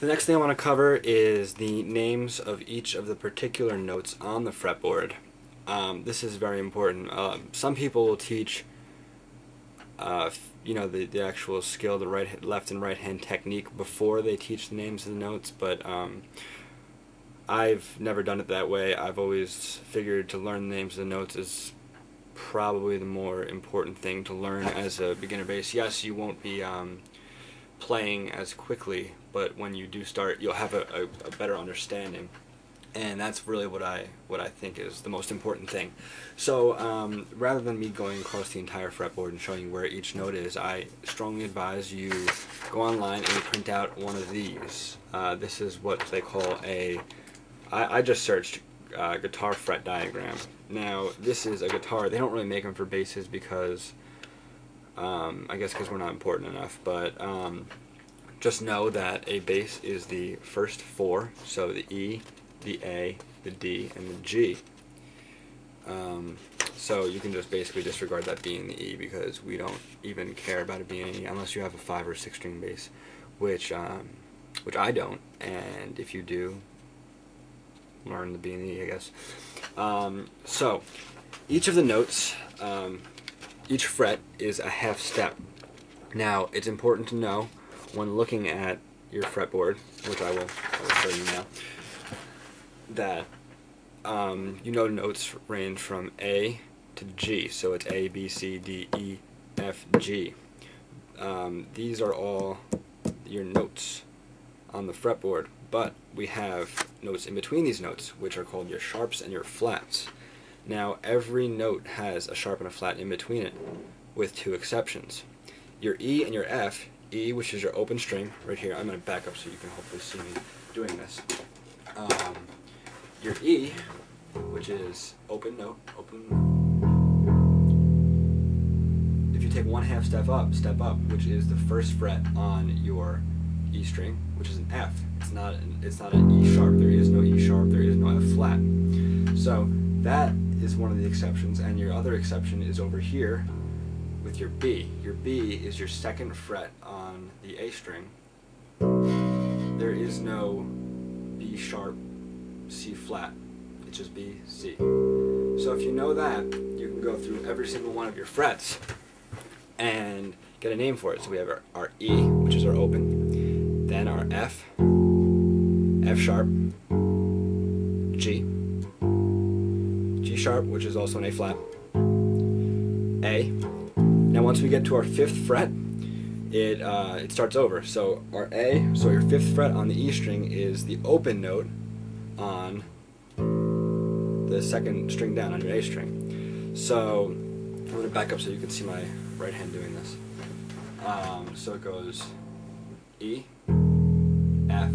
The next thing I want to cover is the names of each of the particular notes on the fretboard. This is very important. Some people will teach the actual skill, the left and right hand technique before they teach the names of the notes, but I've never done it that way. I've always figured to learn the names of the notes is probably the more important thing to learn as a beginner bass. Yes, you won't be playing as quickly, but when you do start, you'll have a better understanding, and that's really what I think is the most important thing. So rather than me going across the entire fretboard and showing you where each note is, I strongly advise you go online and print out one of these. This is what they call I just searched guitar fret diagram. Now this is a guitar. They don't really make them for basses because I guess because we're not important enough, but just know that a bass is the first four, so the E, the A, the D, and the G. So you can just basically disregard that being the E because we don't even care about it being an E unless you have a 5 or 6 string bass, which I don't, and if you do, learn the B and the E, I guess. So each of the notes, each fret is a half step. Now it's important to know when looking at your fretboard, which I will show you now, that notes range from A to G, so it's A, B, C, D, E, F, G. These are all your notes on the fretboard, but we have notes in between these notes, which are called your sharps and your flats. Now every note has a sharp and a flat in between it, with 2 exceptions. Your E and your F, E, which is your open string, right here. I'm going to back up so you can hopefully see me doing this. Your E, which is open note, if you take 1/2 step up, which is the first fret on your E string, which is an F. It's not an E sharp. There is no E sharp. There is no F flat. So that is one of the exceptions, and your other exception is over here with your B. Your B is your second fret on the A string. There is no B sharp, C flat. It's just B, C. So if you know that, you can go through every single one of your frets and get a name for it. So we have our E, which is our open, then our F, F sharp, G, G sharp, which is also an A flat, A. Now once we get to our 5th fret, it starts over. So our A, so your 5th fret on the E string is the open note on the 2nd string down on your A string. So I'm going to back up so you can see my right hand doing this. So it goes E, F,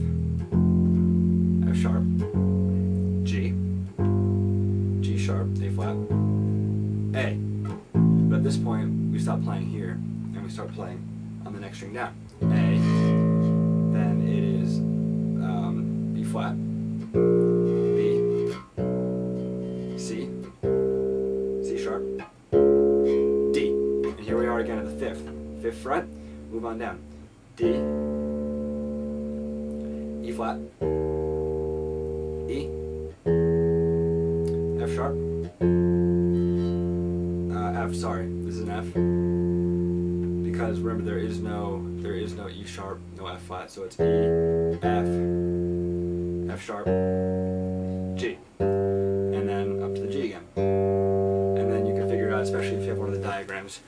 F sharp, G, G sharp, A flat, A. But at this point, we stop playing here and we start playing on the next string down. A, then it is B flat, B, C, C sharp, D. And here we are again at the 5th fret. Move on down. D, E flat, E, F sharp, F, sorry, this is an F, because remember there is no E sharp, no F flat, so it's E, F, F sharp, G, and then up to the G again, and then you can figure it out, especially if you have one of the diagrams.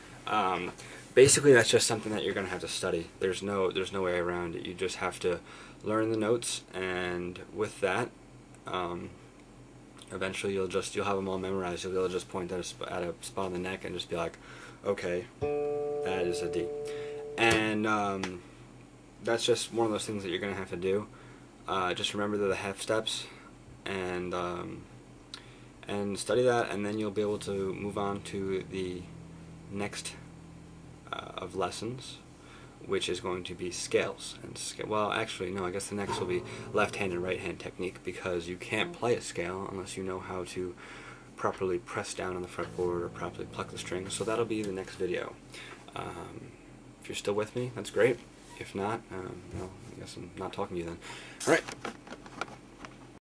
Basically that's just something that you're going to have to study. There's no way around it. You just have to learn the notes, and with that, eventually you'll have them all memorized. You'll be able to just point at a spot on the neck and just be like, okay, that is a D. And that's just one of those things that you're going to have to do. Just remember the half steps and study that, and then you'll be able to move on to the next of lessons, which is going to be scales. Well, actually, no, I guess the next will be left-hand and right-hand technique, because you can't play a scale unless you know how to properly press down on the fretboard or properly pluck the strings. So that'll be the next video. If you're still with me, that's great. If not, well, I guess guess I'm not talking to you then. All right.